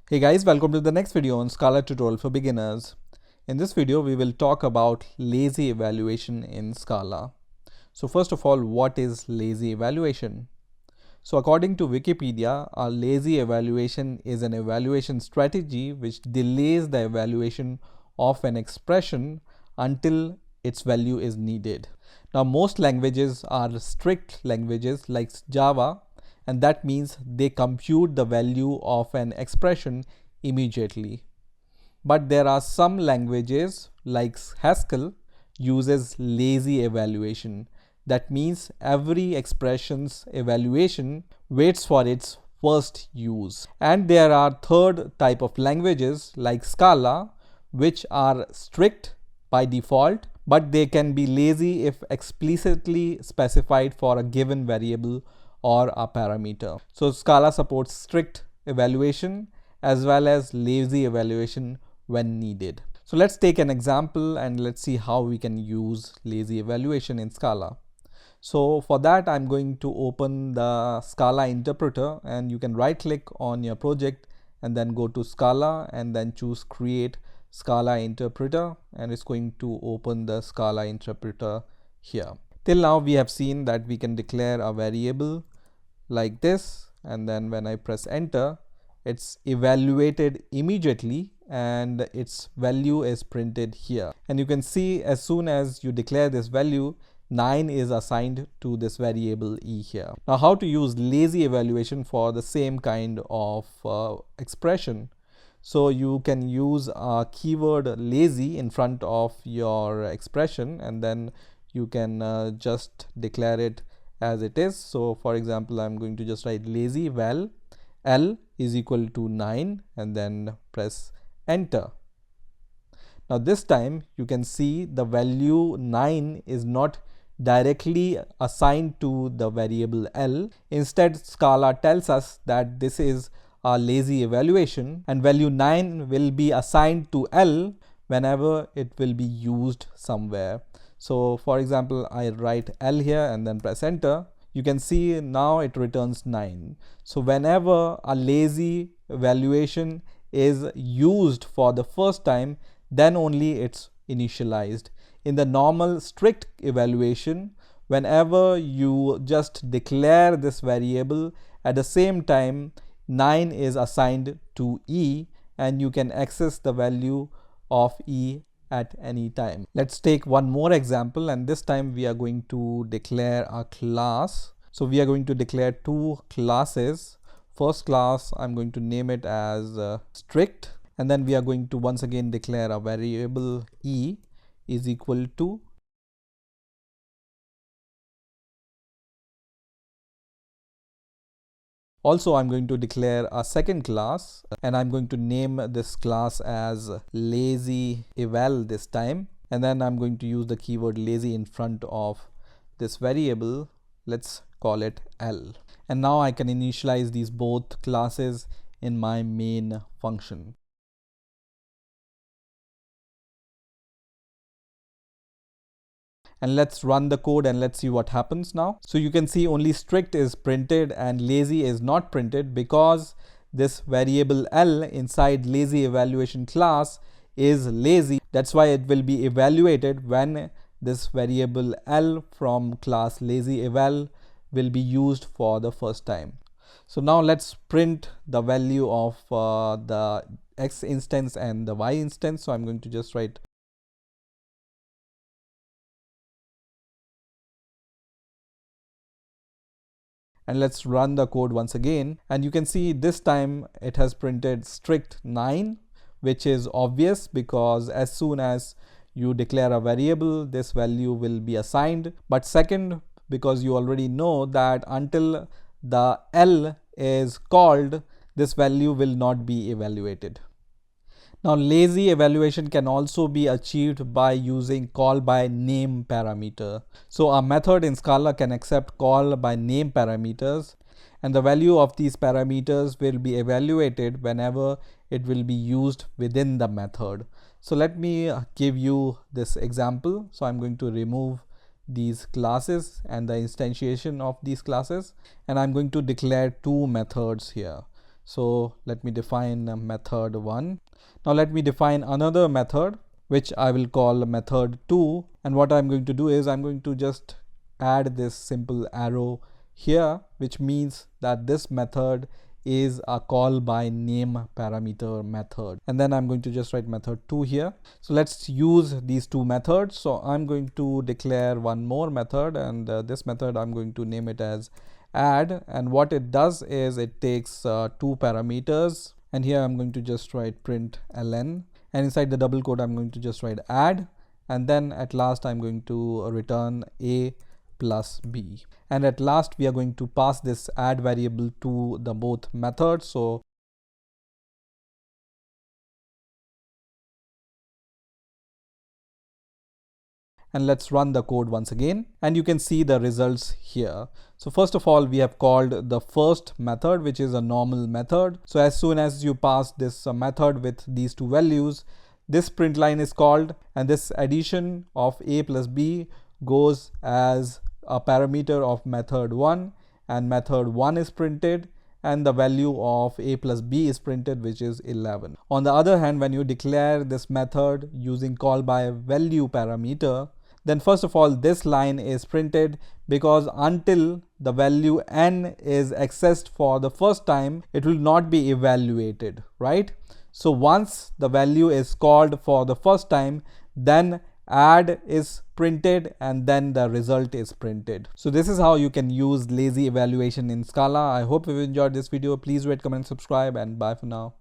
Hey guys, welcome to the next video on Scala tutorial for beginners. In this video, we will talk about lazy evaluation in Scala. So first of all, what is lazy evaluation? So according to Wikipedia, a lazy evaluation is an evaluation strategy which delays the evaluation of an expression until its value is needed. Now, most languages are strict languages like Java, and that means they compute the value of an expression immediately. But there are some languages like Haskell uses lazy evaluation. That means every expression's evaluation waits for its first use. And there are third type of languages like Scala, which are strict by default, but they can be lazy if explicitly specified for a given variable or a parameter. So Scala supports strict evaluation as well as lazy evaluation when needed. So let's take an example and let's see how we can use lazy evaluation in Scala. So for that, I'm going to open the Scala interpreter, and you can right click on your project and then go to Scala and then choose create Scala interpreter, and it's going to open the Scala interpreter here. Till now we have seen that we can declare a variable like this, and then when I press enter, it's evaluated immediately and its value is printed here. And you can see as soon as you declare this value, 9 is assigned to this variable e here. Now, how to use lazy evaluation for the same kind of expression? So you can use a keyword lazy in front of your expression, and then you can just declare it as it is. So for example, I'm going to just write lazy val L is equal to 9 and then press enter. Now this time you can see the value 9 is not directly assigned to the variable L. Instead, Scala tells us that this is a lazy evaluation and value 9 will be assigned to L whenever it will be used somewhere. So for example, I write L here and then press enter. You can see now it returns 9. So whenever a lazy evaluation is used for the first time, then only it's initialized. In the normal strict evaluation, whenever you just declare this variable, at the same time 9 is assigned to e and you can access the value of e at any time. Let's take one more example, and this time we are going to declare a class. So we are going to declare two classes. First class, I'm going to name it as strict, and then we are going to once again declare a variable e is equal to also. I'm going to declare a second class, and I'm going to name this class as lazy eval this time, and then I'm going to use the keyword lazy in front of this variable. Let's call it L, and now I can initialize these both classes in my main function. And let's run the code and let's see what happens now. So you can see only strict is printed and lazy is not printed because this variable L inside lazy evaluation class is lazy. That's why it will be evaluated when this variable L from class lazy eval will be used for the first time. So now let's print the value of the X instance and the Y instance. So I'm going to just write and let's run the code once again, and you can see this time it has printed strict 9, which is obvious because as soon as you declare a variable, this value will be assigned. But second, because you already know that until the L is called, this value will not be evaluated. Now, lazy evaluation can also be achieved by using call by name parameter. So a method in Scala can accept call by name parameters, and the value of these parameters will be evaluated whenever it will be used within the method. So let me give you this example. So I'm going to remove these classes and the instantiation of these classes, and I'm going to declare two methods here. So let me define method 1. Now let me define another method which I will call method 2, and what I'm going to do is I'm going to just add this simple arrow here, which means that this method is a call by name parameter method, and then I'm going to just write method 2 here. So let's use these two methods. So I'm going to declare one more method, and this method I'm going to name it as add, and what it does is it takes two parameters, and here I'm going to just write print ln, and inside the double quote I'm going to just write add, and then at last I'm going to return a plus b, and at last we are going to pass this add variable to the both methods. So and let's run the code once again, and you can see the results here. So first of all, we have called the first method, which is a normal method. So as soon as you pass this method with these two values, this print line is called, and this addition of a plus b goes as a parameter of method 1, and method 1 is printed, and the value of a plus b is printed, which is 11. On the other hand, when you declare this method using call by value parameter, then first of all this line is printed, because until the value n is accessed for the first time, it will not be evaluated, right? So once the value is called for the first time, then add is printed, and then the result is printed. So this is how you can use lazy evaluation in Scala. I hope you enjoyed this video. Please rate, comment, subscribe, and bye for now.